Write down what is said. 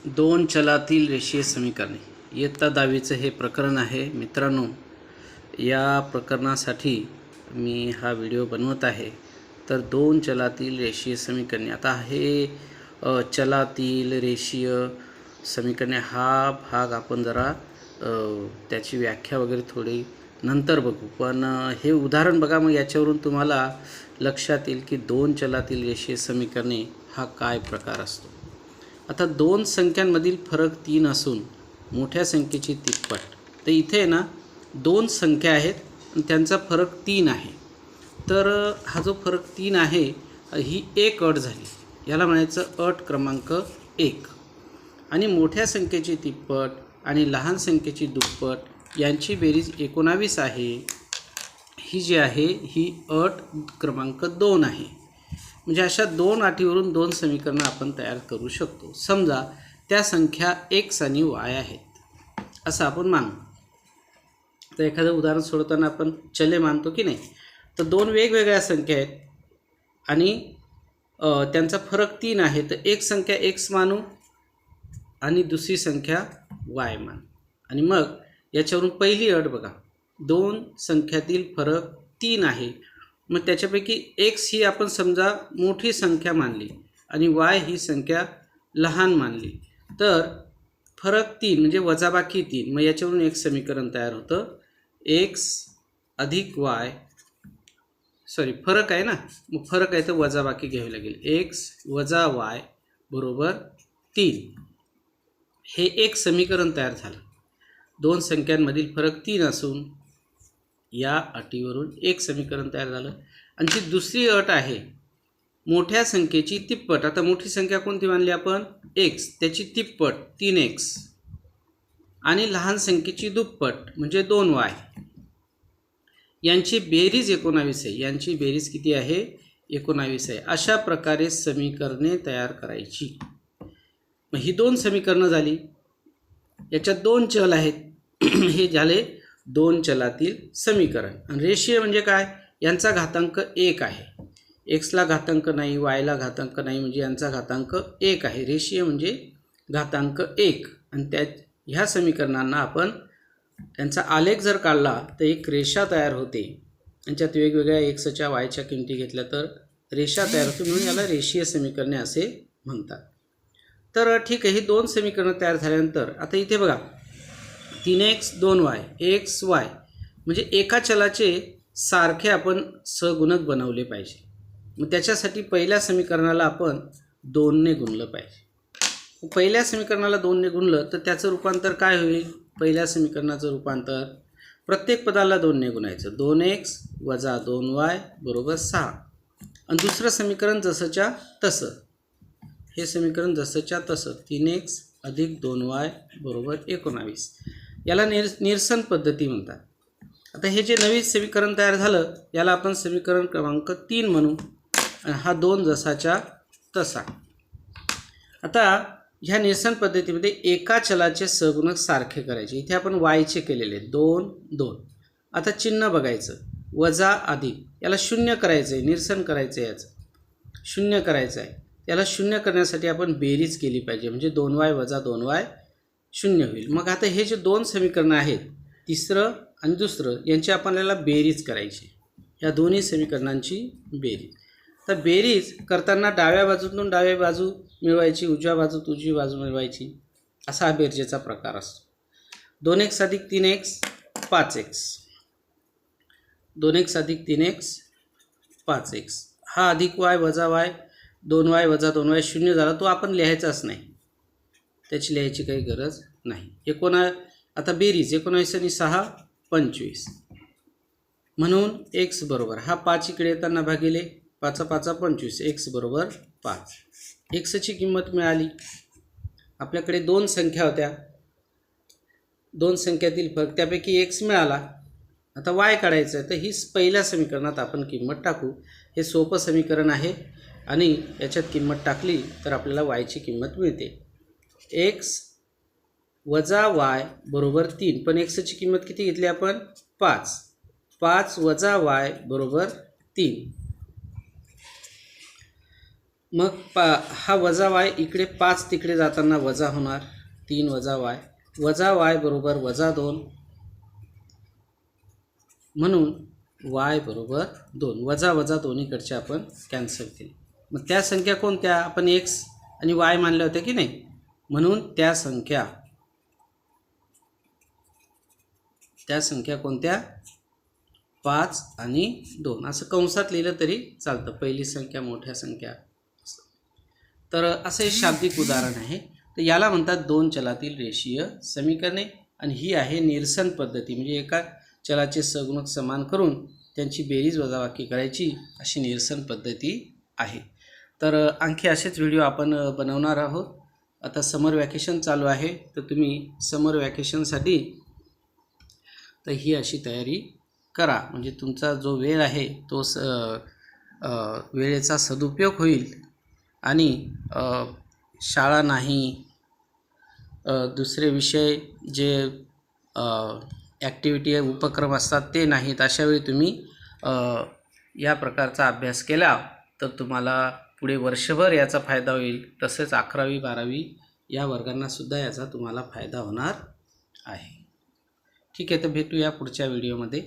दोन चलातील रेषीय समीकरणे इयत्ता 10वीचं हे प्रकरण आहे मित्रांनो। या प्रकरणासाठी मी हा व्हिडिओ बनवत आहे। तर दोन चलातील रेषीय समीकरणे, आता हे चलातील रेषीय समीकरणे हा भाग आपण जरा त्याची व्याख्या वगैरे थोडी नंतर बघू, पण हे उदाहरण बघा, मग याच्यावरून तुम्हाला लक्षात येईल की दोन चलातील रेषीय समीकरणे हा काय प्रकार असतो। आता दोन संख्यांमधील फरक 3 असून मोठ्या संख्येची तिप्पट, तर इथे ना दोन संख्या आहेत आणि त्यांचा फरक 3 आहे। तर हा जो फरक 3 आहे ही एक अट झाली, याला म्हणायचं अट क्रमांक 1। आणि मोठ्या संख्येची तिप्पट आणि लहान संख्येची दुप्पट यांची बेरीज 19 आहे, ही जी आहे ही अट क्रमांक 2 आहे। म्हणजे अशा दोन अटीवरून दोन समीकरणं आपण तयार करू शकतो। समजा त्या संख्या x आणि y आहेत असं आपण मानू। तर एखादं उदाहरण सोडवताना आपण चले मानतो की नाही। तर दोन वेगवेगळ्या संख्या आहेत आणि त्यांचा फरक 3 आहे, तर एक संख्या x मानू आणि दुसरी संख्या y मानू। आणि मग याच्यावरून पहिली अट बघा, दोन संख्यातील फरक 3 आहे, मग त्याच्यापैकी x ही आपण समजा मोठी संख्या मानली आणि y ही संख्या लहान मानली, तर फरक 3 म्हणजे वजाबाकी 3, मग याच्यावरून एक समीकरण तयार होतं x अधिक y, फरक आहे ना, मग फरक आहे तर वजाबाकी घ्यावी लागेल, x वजा y बरोबर 3। हे एक समीकरण तयार झालं। दोन संख्यांमधील फरक 3 असून या अटीवरून एक समीकरण तयार झालं। आणि जी दुसरी अट आहे मोठ्या संख्येची तिप्पट, आता मोठी संख्या कोणती मानली आपण x, त्याची तिप्पट 3x आणि लहान संख्येची दुप्पट म्हणजे 2y, यांची बेरीज 19 आहे। यांची बेरीज किती आहे 19 आहे। अशा प्रकारे समीकरणे तयार करायची। मग ही दोन समीकरणं झाली, याच्यात दोन चल आहेत हे झाले दोन चलातील समीकरण। आणि रेषीय म्हणजे काय, यांचा घातांक 1 आहे, एक्सला घातांक नाही, वायला घातांक नाही, म्हणजे यांचा घातांक 1 आहे। रेषीय म्हणजे घातांक 1। आणि ह्या समीकरणांना आपण त्यांचा आलेख जर काढला तर एक रेषा तयार होते, यांच्यात वेगवेगळ्या एक्सच्या वायच्या किमती घेतल्या तर रेषा तयार होते, म्हणून याला रेषीय समीकरणे असे म्हणतात। तर ठीक आहे, ही दोन समीकरणं तयार झाल्यानंतर आता इथे बघा 3x 2y x y, म्हणजे एका चलाचे सारखे आपण सगुणक बनवले पाहिजे। मग त्याच्यासाठी पहिल्या समीकरणाला आपण 2 ने गुणलं पाहिजे। पहिल्या समीकरणाला 2 ने गुणलं तर त्याचं रूपांतर काय होईल, पहिल्या समीकरणाचं रूपांतर प्रत्येक पदाला 2 ने गुणायचं, 2x वजा 2y बरोबर 6। आणि दुसरं समीकरण जसंच्या तसं, हे समीकरण जसंच्या तसं 3x अधिक 2y बरोबर 19, याला निरसन पद्धती म्हणतात। आता हे जे नवीन समीकरण तयार झालं याला आपण समीकरण क्रमांक 3 म्हणू, आणि हा 2 जसाच्या तसा। आता ह्या निरसन पद्धतीमध्ये एका चलाचे सगुणक सारखे करायचे। इथे आपण वायचे केलेले 2 2। आता चिन्ह बघायचं, वजा अधिक, याला शून्य करायचं आहे, निरसन करायचं आहे, याचं शून्य करायचं आहे। याला शून्य करण्यासाठी आपण बेरीज केली पाहिजे, म्हणजे 2y वजा 2y शून्य होईल। मग आता हे जे दोन समीकरणं आहेत, तिसरं आणि दुसरं, यांची आपल्याला बेरीज करायची, या दोन्ही समीकरणांची बेरीज। तर बेरीज करताना डाव्या बाजूतून डावी बाजू मिळवायची, उजव्या बाजूत उजवी बाजू मिळवायची, असा हा बेरजेचा प्रकार असतो। 2x अधिक 3x 5x, 2x अधिक 3x 5x, हा अधिक y वजा y 2y वजा 2y शून्य झाला, तो आपण लिहायचाच नाही, त्याची लिहायची काही गरज नाही। आता बेरीज 19 आणि 6 25, म्हणून x बरोबर हा 5 इकडे येताना भागिले 5 5 25, x बरोबर 5। एक्सची किंमत मिळाली। आपल्याकडे दोन संख्या होत्या, दोन संख्यातील फरक, त्यापैकी x मिळाला। आता y काढायचं आहे, तर ही पहिल्या समीकरणात आपण किंमत टाकू। हे सोपं समीकरण आहे आणि याच्यात किंमत टाकली तर आपल्याला y ची किंमत मिळते, x वजा y बरोबर 3, पण एक्सची किंमत किती घेतली आपण 5, 5 वजा y बरोबर 3। मग हा वजा y इकडे 5 तिकडे जाताना वजा होणार 3 वजा y बरोबर -2 म्हणून y बरोबर 2 वजा दोन्हीकडचे आपण कॅन्सल केले. मग त्या संख्या कोणत्या आपण x आणि y मानल्या होत्या की नाही, म्हणून त्या संख्या कोणत्या 5 आणि 2 असं कंसात लिहिलं तरी चालतं. पहिली संख्या मोठ्या संख्या. तर असं एक शाब्दिक उदाहरण आहे. तर याला म्हणतात दोन चलातील रेषीय समीकरणे आणि ही आहे निरसन पद्धती. म्हणजे एका चलाचे सगुणक समान करून त्यांची बेरीज वजाबाकी करायची अशी निरसन पद्धती आहे. तर आणखी असेच व्हिडिओ आपण बनवणार आहोत. आता समर वॅकेशन चालू आहे, तर तुम्ही समर वॅकेशनसाठी तर ही अशी तयारी करा. म्हणजे तुमचा जो वेळ आहे तो वेळेचा सदुपयोग होईल आणि शाळा नाही, दुसरे विषय जे ॲक्टिव्हिटी उपक्रम असतात ते नाहीत, अशावेळी तुम्ही या प्रकारचा अभ्यास केला तर तुम्हाला पुढे वर्षभर याचा फायदा होईल. तसेच 11वी 12वी या वर्गांनासुद्धा याचा तुम्हाला फायदा होणार आहे. ठीक आहे, तर भेटूया पुढच्या व्हिडिओमध्ये.